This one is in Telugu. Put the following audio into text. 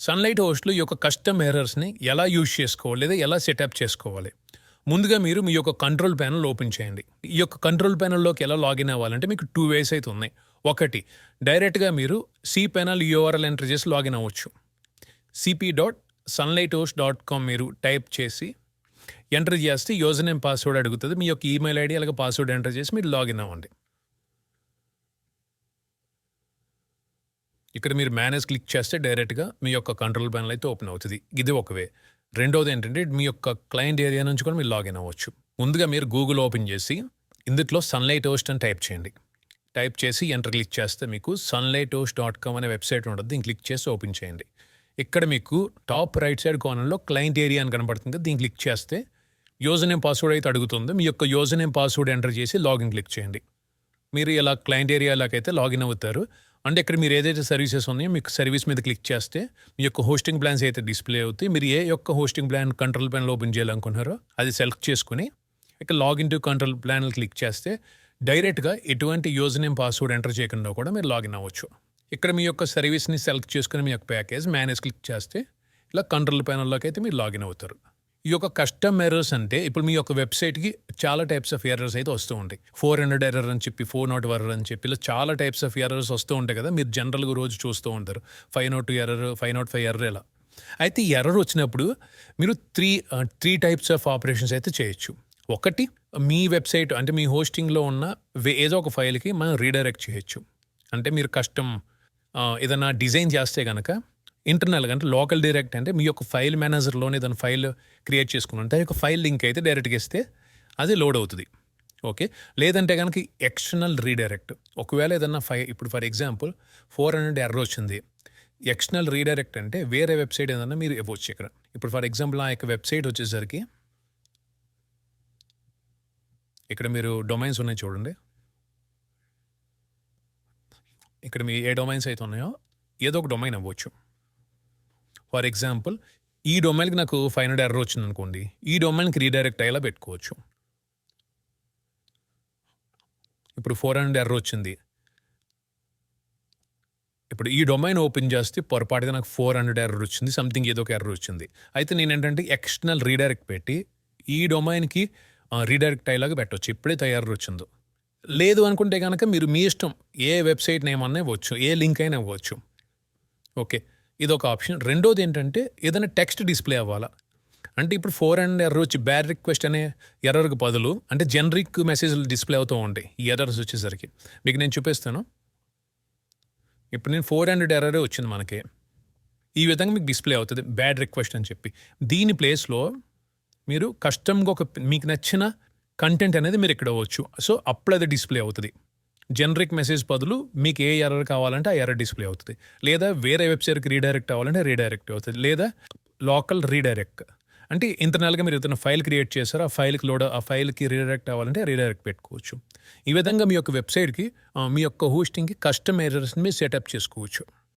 సన్లైట్ హోస్ట్‌లో ఈ యొక్క కస్టమ్ ఎర్రర్స్‌ని ఎలా యూజ్ చేసుకోవాలి? లేదా ఎలా సెటప్ చేసుకోవాలి? ముందుగా మీరు మీ యొక్క కంట్రోల్ ప్యానెల్ ఓపెన్ చేయండి. ఈ యొక్క కంట్రోల్ ప్యానెల్‌లోకి ఎలా లాగిన్ అవ్వాలంటే మీకు 2 వేస్ అయితే ఉన్నాయి. ఒకటి డైరెక్ట్‌గా మీరు cpanel యూఆర్ఎల్ ఎంటర్ చేసి లాగిన్ అవ్వచ్చు. cp.sunlighthost.com మీరు టైప్ చేసి ఎంటర్ చేస్తే యూజర్ నేమ్, పాస్వర్డ్ అడుగుతుంది. మీ యొక్క ఈమెయిల్ ఐడి అలాగే పాస్వర్డ్ ఎంటర్ చేసి మీరు లాగిన్ అవ్వండి. ఇక్కడ మీరు మేనేజ్ క్లిక్ చేస్తే డైరెక్ట్గా మీ యొక్క కంట్రోల్ ప్యానెల్ అయితే ఓపెన్ అవుతుంది. ఇది ఒక వే. రెండోది ఏంటంటే మీ యొక్క క్లయింట్ ఏరియా నుంచి కూడా మీరు లాగిన్ అవ్వచ్చు. ముందుగా మీరు గూగుల్ ఓపెన్ చేసి ఇందులో సన్లైట్ హోస్ట్ అని టైప్ చేయండి. టైప్ చేసి ఎంటర్ క్లిక్ చేస్తే మీకు sunlighthost.com అనే వెబ్సైట్ ఉంటుంది. దీన్ని క్లిక్ చేసి ఓపెన్ చేయండి. ఇక్కడ మీకు టాప్ రైట్ సైడ్ కార్నర్లో క్లయింట్ ఏరియా అని కనబడుతుంది. దీన్ని క్లిక్ చేస్తే యూజర్ నేమ్, పాస్వర్డ్ అయితే అడుగుతుంది. మీ యొక్క యూజర్ నేమ్, పాస్వర్డ్ ఎంటర్ చేసి లాగిన్ క్లిక్ చేయండి. మీరు ఇలా క్లయింట్ ఏరియాలోకైతే లాగిన్ అవుతారు. అంటే ఇక్కడ మీరు ఏదైతే సర్వీసెస్ ఉన్నాయో మీకు సర్వీస్ మీద క్లిక్ చేస్తే మీ యొక్క హోస్టింగ్ ప్లాన్స్ అయితే డిస్ప్లే అవుతాయి. మీరు ఏ యొక్క hosting plan control panel open చేయాలనుకుంటున్నారో అది సెలెక్ట్ చేసుకుని ఇక్కడ login to control panel click చేస్తే డైరెక్ట్గా ఎటువంటి యూజర్ నేమ్, పాస్వర్డ్ ఎంటర్ చేయకుండా కూడా మీరు లాగిన్ అవ్వచ్చు. ఇక్కడ మీ యొక్క సర్వీస్ని సెలెక్ట్ చేసుకుని మీ యొక్క ప్యాకేజ్ మేనేజ్ క్లిక్ చేస్తే ఇలా కంట్రోల్ ప్యానెల్లోకి అయితే మీరు లాగిన్ అవుతారు. ఈ యొక్క కస్టమ్ ఎర్రర్స్ అంటే ఇప్పుడు మీ యొక్క వెబ్సైట్కి చాలా టైప్స్ ఆఫ్ ఎర్రర్స్ అయితే వస్తూ ఉంటాయి. 400 ఎర్రర్ అని చెప్పి, 402 ఎర్రర్ అని చెప్పి ఇలా చాలా టైప్స్ ఆఫ్ ఎర్రర్స్ వస్తూ ఉంటాయి కదా. మీరు జనరల్గా రోజు చూస్తూ ఉంటారు. 502 ఎర్రర్, 505 ఎర్రర్ ఇలా. అయితే ఈ ఎర్రర్ వచ్చినప్పుడు మీరు త్రీ టైప్స్ ఆఫ్ ఆపరేషన్స్ అయితే చేయొచ్చు. ఒకటి, మీ వెబ్సైట్ అంటే మీ హోస్టింగ్లో ఉన్న ఏదో ఒక ఫైల్కి మనం రీడైరెక్ట్ చేయొచ్చు. అంటే మీరు కస్టమ్ ఏదైనా డిజైన్ చేస్తే కనుక ఇంటర్నల్గా అంటే లోకల్ డైరెక్ట్ అంటే మీ యొక్క ఫైల్ మేనేజర్లోనే ఏదైనా ఫైల్ క్రియేట్ చేసుకుని ఆ యొక్క ఫైల్ లింక్ అయితే డైరెక్ట్గా ఇస్తే అది లోడ్ అవుతుంది. ఓకే, లేదంటే కనుక ఎక్స్టర్నల్ రీడైరెక్ట్. ఒకవేళ ఏదన్నా ఇప్పుడు ఫర్ ఎగ్జాంపుల్ 400 ఎర్రర్ వచ్చింది. ఎక్స్టర్నల్ రీడైరెక్ట్ అంటే వేరే వెబ్సైట్ ఏదన్నా మీరు ఇవ్వచ్చు. ఇప్పుడు ఫర్ ఎగ్జాంపుల్ ఆ యొక్క వెబ్సైట్ వచ్చేసరికి ఇక్కడ మీరు డొమైన్స్ ఉన్నాయి చూడండి. ఇక్కడ మీ ఏ డొమైన్స్ అయితే ఉన్నాయో ఏదో ఒక డొమైన్ అవ్వచ్చు. ఫర్ ఎగ్జాంపుల్ ఈ డొమైన్కి నాకు 500 ఎర్రర్ వచ్చింది అనుకోండి. ఈ డొమైన్కి రీడైరెక్ట్ అయ్యేలా పెట్టుకోవచ్చు. ఇప్పుడు 400 ఎర్రర్ వచ్చింది. ఇప్పుడు ఈ డొమైన్ ఓపెన్ చేస్తే పొరపాటుగా నాకు 400 ఎర్రర్ వచ్చింది, సంథింగ్ ఏదో ఒక ఎర్రర్ వచ్చింది. అయితే నేను ఏంటంటే ఎక్స్టర్నల్ రీడైరెక్ట్ పెట్టి ఈ డొమైన్కి రీడైరెక్ట్ అయ్యేలాగా పెట్టవచ్చు ఎప్పుడైతే ఎర్రర్ వచ్చిందో. లేదు అనుకుంటే కనుక మీరు మీ ఇష్టం ఏ వెబ్సైట్ నేమ్ అన్నా ఇవ్వచ్చు, ఏ లింక్ అయినా ఇవ్వచ్చు. ఓకే, ఇదొక ఆప్షన్. రెండోది ఏంటంటే ఏదైనా టెక్స్ట్ డిస్ప్లే అవ్వాలా. అంటే ఇప్పుడు 400 ఎర్రర్ వచ్చి బ్యాడ్ రిక్వెస్ట్ అనే ఎర్రర్కి బదులు అంటే జనరిక్ మెసేజ్లు డిస్ప్లే అవుతూ ఉంటాయి ఈ ఎర్రర్స్ వచ్చేసరికి. మీకు నేను చూపిస్తాను. ఇప్పుడు నేను 400 ఎర్రరే వచ్చింది మనకి. ఈ విధంగా మీకు డిస్ప్లే అవుతుంది బ్యాడ్ రిక్వెస్ట్ అని చెప్పి. దీని ప్లేస్లో మీరు కస్టమ్గా మీకు నచ్చిన కంటెంట్ అనేది మీరు ఇక్కడ ఇవ్వచ్చు. సో అప్పుడు అది డిస్ప్లే అవుతుంది. జనరిక్ మెసేజ్ బదులు మీకు ఏ ఎర్రర్ కావాలంటే ఆ ఎర్రర్ డిస్ప్లే అవుతుంది. లేదా వేరే వెబ్సైట్కి రీడైరెక్ట్ అవ్వాలంటే రీడైరెక్ట్ అవుతుంది. లేదా లోకల్ రీడైరెక్ట్ అంటే ఇంటర్నల్గా మీరు ఏదైనా ఫైల్ క్రియేట్ చేస్తారో ఆ ఫైల్కి రీడైరెక్ట్ అవ్వాలంటే రీడైరెక్ట్ పెట్టుకోవచ్చు. ఈ విధంగా మీ యొక్క వెబ్సైట్కి మీ యొక్క హోస్టింగ్కి కస్టమ్ ఎర్రర్స్ని మీరు సెటప్ చేసుకోవచ్చు.